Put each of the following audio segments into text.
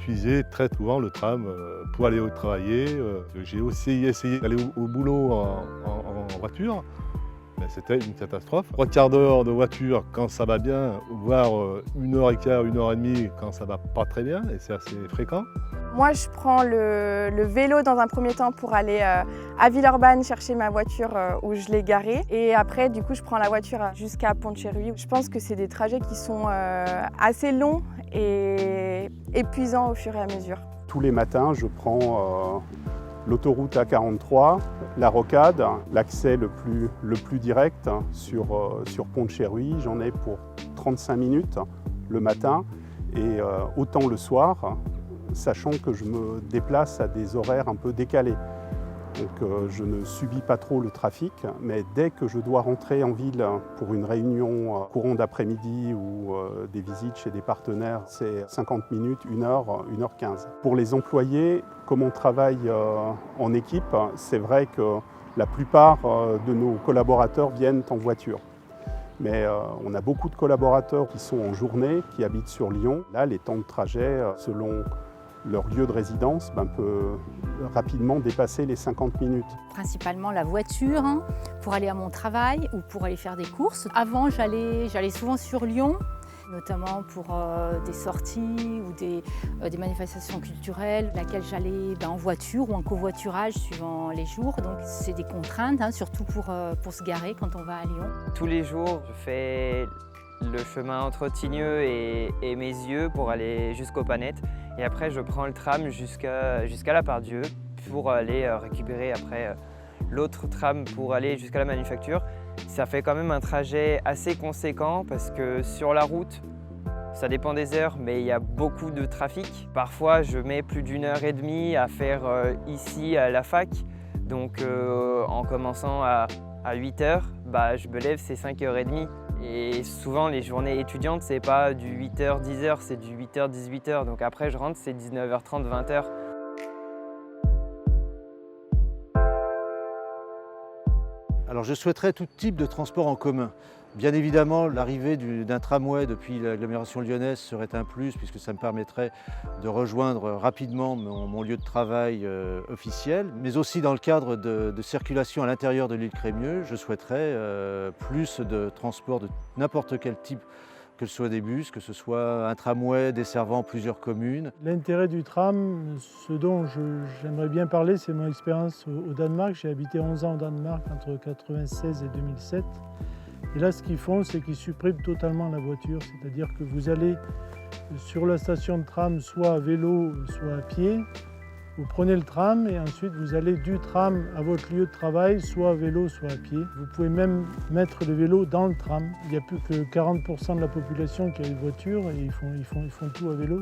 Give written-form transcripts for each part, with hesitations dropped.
utilisé très souvent le tram pour aller travailler. J'ai aussi essayé d'aller au boulot en voiture, mais c'était une catastrophe. 3/4 d'heure de voiture quand ça va bien, voire 1h15, 1h30 quand ça va pas très bien, et c'est assez fréquent. Moi, je prends le vélo dans un premier temps pour aller à Villeurbanne chercher ma voiture où je l'ai garée. Et après, du coup, je prends la voiture jusqu'à Pont-de-Chéruy. Je pense que c'est des trajets qui sont assez longs et épuisants au fur et à mesure. Tous les matins, je prends l'autoroute A43, la rocade, l'accès le plus direct sur Pont-de-Chéruy. J'en ai pour 35 minutes le matin et autant le soir, sachant que je me déplace à des horaires un peu décalés. Donc je ne subis pas trop le trafic, mais dès que je dois rentrer en ville pour une réunion courant d'après-midi ou des visites chez des partenaires, c'est 50 minutes, 1 heure, 1h15. Pour les employés, comme on travaille en équipe, c'est vrai que la plupart de nos collaborateurs viennent en voiture. Mais on a beaucoup de collaborateurs qui sont en journée, qui habitent sur Lyon. Là, les temps de trajet, selon leur lieu de résidence, peut rapidement dépasser les 50 minutes. Principalement la voiture pour aller à mon travail ou pour aller faire des courses. Avant, j'allais souvent sur Lyon, notamment pour des sorties ou des manifestations culturelles, laquelle j'allais en voiture ou en covoiturage suivant les jours. Donc c'est des contraintes, surtout pour se garer quand on va à Lyon. Tous les jours, je fais le chemin entre Tignieux et Mézieux pour aller jusqu'aux Panettes. Et après, je prends le tram jusqu'à la Part-Dieu pour aller récupérer après l'autre tram pour aller jusqu'à la Manufacture. Ça fait quand même un trajet assez conséquent parce que sur la route, ça dépend des heures, mais il y a beaucoup de trafic. Parfois, je mets plus d'1h30 à faire ici à la fac. Donc en commençant à 8h, je me lève, c'est 5h30. Et souvent, les journées étudiantes, c'est pas du 8h, 10h, c'est du 8h, 18h. Donc après, je rentre, c'est 19h30, 20h. Alors je souhaiterais tout type de transport en commun. Bien évidemment, l'arrivée d'un tramway depuis l'agglomération lyonnaise serait un plus puisque ça me permettrait de rejoindre rapidement mon lieu de travail officiel. Mais aussi dans le cadre de circulation à l'intérieur de l'île Crémieux, je souhaiterais plus de transport de n'importe quel type, que ce soit des bus, que ce soit un tramway desservant plusieurs communes. L'intérêt du tram, ce dont j'aimerais bien parler, c'est mon expérience au Danemark. J'ai habité 11 ans au Danemark entre 1996 et 2007. Et là, ce qu'ils font, c'est qu'ils suppriment totalement la voiture. C'est-à-dire que vous allez sur la station de tram, soit à vélo, soit à pied. Vous prenez le tram et ensuite vous allez du tram à votre lieu de travail, soit à vélo, soit à pied. Vous pouvez même mettre le vélo dans le tram. Il n'y a plus que 40% de la population qui a une voiture et ils font tout à vélo.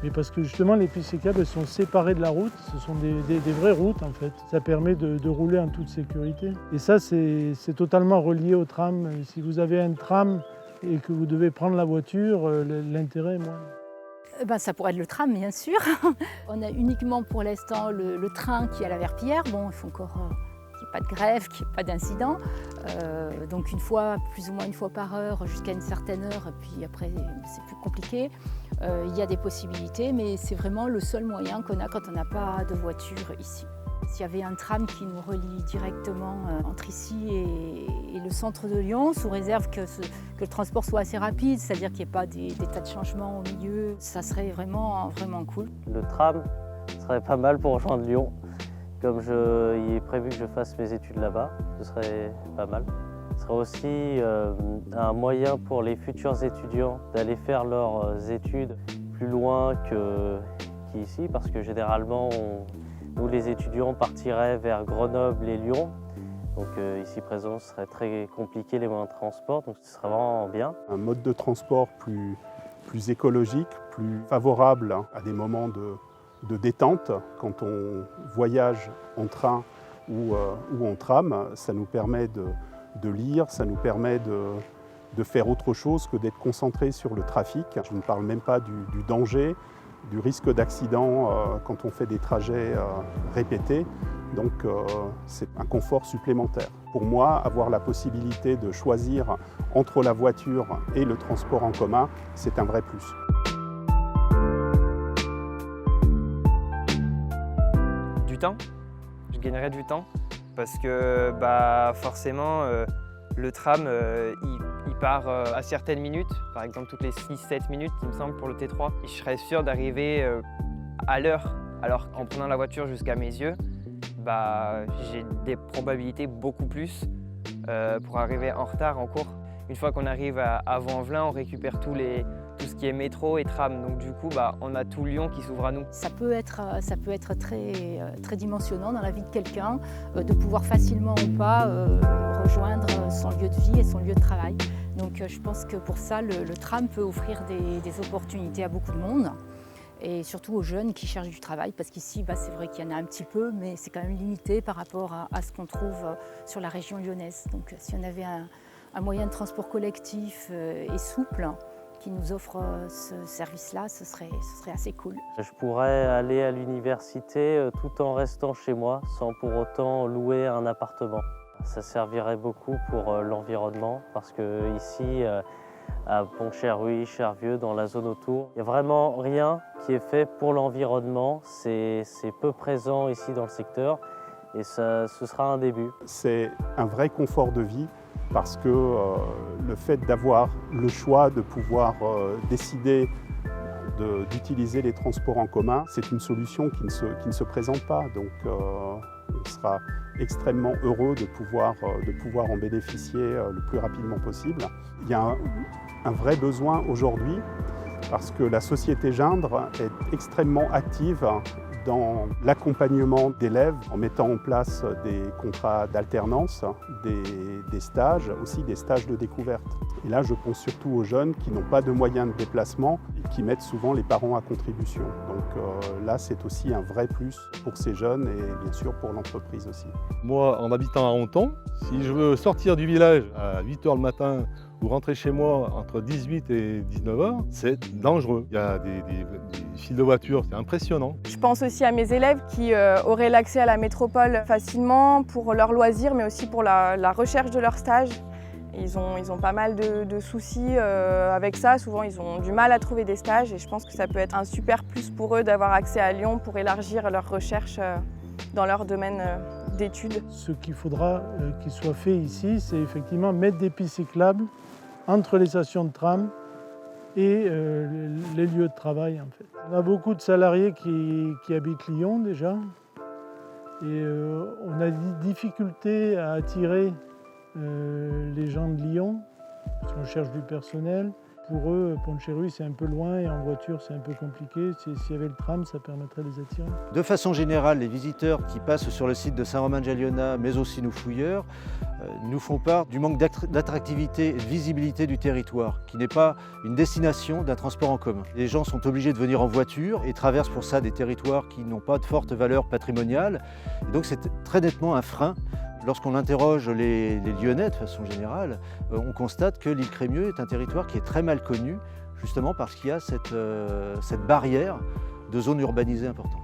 Mais parce que justement les pistes cyclables elles sont séparées de la route, ce sont des vraies routes en fait. Ça permet de rouler en toute sécurité. Et ça c'est totalement relié au tram. Si vous avez un tram et que vous devez prendre la voiture, l'intérêt est moins. Ça pourrait être le tram, bien sûr. On a uniquement pour l'instant le train qui est à la Verpillière. Bon, il faut encore qu'il n'y ait pas de grève, qu'il n'y ait pas d'incident. Donc plus ou moins une fois par heure, jusqu'à une certaine heure, et puis après c'est plus compliqué. Il y a des possibilités, mais c'est vraiment le seul moyen qu'on a quand on n'a pas de voiture ici. S'il y avait un tram qui nous relie directement entre ici et le centre de Lyon, sous réserve que le transport soit assez rapide, c'est-à-dire qu'il n'y ait pas des tas de changements au milieu, ça serait vraiment, vraiment cool. Le tram serait pas mal pour rejoindre Lyon. Comme il est prévu que je fasse mes études là-bas, ce serait pas mal. Ce serait aussi un moyen pour les futurs étudiants d'aller faire leurs études plus loin qu'ici, parce que généralement, nous les étudiants partiraient vers Grenoble et Lyon. Donc ici présent, ce serait très compliqué les moyens de transport, donc ce serait vraiment bien. Un mode de transport plus écologique, plus favorable à des moments de détente. Quand on voyage en train ou en tram, ça nous permet de lire, ça nous permet de faire autre chose que d'être concentré sur le trafic. Je ne parle même pas du danger, du risque d'accident quand on fait des trajets répétés. Donc c'est un confort supplémentaire. Pour moi, avoir la possibilité de choisir entre la voiture et le transport en commun, c'est un vrai plus. temps. Je gagnerais du temps parce que forcément le tram il part à certaines minutes, par exemple toutes les 6-7 minutes il me semble pour le T3. Et je serais sûr d'arriver à l'heure, alors qu'en prenant la voiture jusqu'à mes yeux, j'ai des probabilités beaucoup plus pour arriver en retard en cours. Une fois qu'on arrive à Vaux-en-Velin, on récupère tout ce qui est métro et tram. Donc du coup, on a tout Lyon qui s'ouvre à nous. Ça peut être très dimensionnant dans la vie de quelqu'un, de pouvoir facilement ou pas rejoindre son lieu de vie et son lieu de travail. Donc je pense que pour ça, le tram peut offrir des opportunités à beaucoup de monde. Et surtout aux jeunes qui cherchent du travail, parce qu'ici, c'est vrai qu'il y en a un petit peu, mais c'est quand même limité par rapport à ce qu'on trouve sur la région lyonnaise. Donc si on avait un moyen de transport collectif et souple qui nous offre ce service-là, ce serait assez cool. Je pourrais aller à l'université tout en restant chez moi, sans pour autant louer un appartement. Ça servirait beaucoup pour l'environnement, parce que ici, à Pont-Cherruy, Chervieux, dans la zone autour, il n'y a vraiment rien qui est fait pour l'environnement. C'est peu présent ici dans le secteur et ce sera un début. C'est un vrai confort de vie parce que le fait d'avoir le choix de pouvoir décider d'utiliser les transports en commun, c'est une solution qui ne se présente pas. Donc on sera extrêmement heureux de pouvoir en bénéficier le plus rapidement possible. Il y a un vrai besoin aujourd'hui parce que la société Gindre est extrêmement active dans l'accompagnement d'élèves en mettant en place des contrats d'alternance, des stages, aussi des stages de découverte. Et là, je pense surtout aux jeunes qui n'ont pas de moyens de déplacement et qui mettent souvent les parents à contribution. Donc là, c'est aussi un vrai plus pour ces jeunes et bien sûr pour l'entreprise aussi. Moi, en habitant à Honton, si je veux sortir du village à 8 h le matin ou rentrer chez moi entre 18 et 19 h, c'est dangereux. Il y a des files de voitures, c'est impressionnant. Je pense aussi à mes élèves qui auraient l'accès à la métropole facilement pour leurs loisirs, mais aussi pour la recherche de leur stage. Ils ont pas mal de soucis avec ça. Souvent, ils ont du mal à trouver des stages et je pense que ça peut être un super plus pour eux d'avoir accès à Lyon pour élargir leurs recherches dans leur domaine d'études. Ce qu'il faudra qu'il soit fait ici, c'est effectivement mettre des pistes cyclables entre les stations de tram et les lieux de travail. En fait. On a beaucoup de salariés qui habitent Lyon déjà et on a des difficultés à attirer les gens de Lyon parce qu'on cherche du personnel. Pour eux, Pont-Cherruy, c'est un peu loin et en voiture, c'est un peu compliqué. S'il y avait le tram, ça permettrait de les attirer. De façon générale, les visiteurs qui passent sur le site de Saint-Romain-de-Galiona, mais aussi nos fouilleurs, nous font part du manque d'attractivité et de visibilité du territoire, qui n'est pas une destination d'un transport en commun. Les gens sont obligés de venir en voiture et traversent pour ça des territoires qui n'ont pas de forte valeur patrimoniale. Et donc c'est très nettement un frein. Lorsqu'on interroge les Lyonnais de façon générale, on constate que l'île Crémieux est un territoire qui est très mal connu, justement parce qu'il y a cette barrière de zones urbanisées importantes.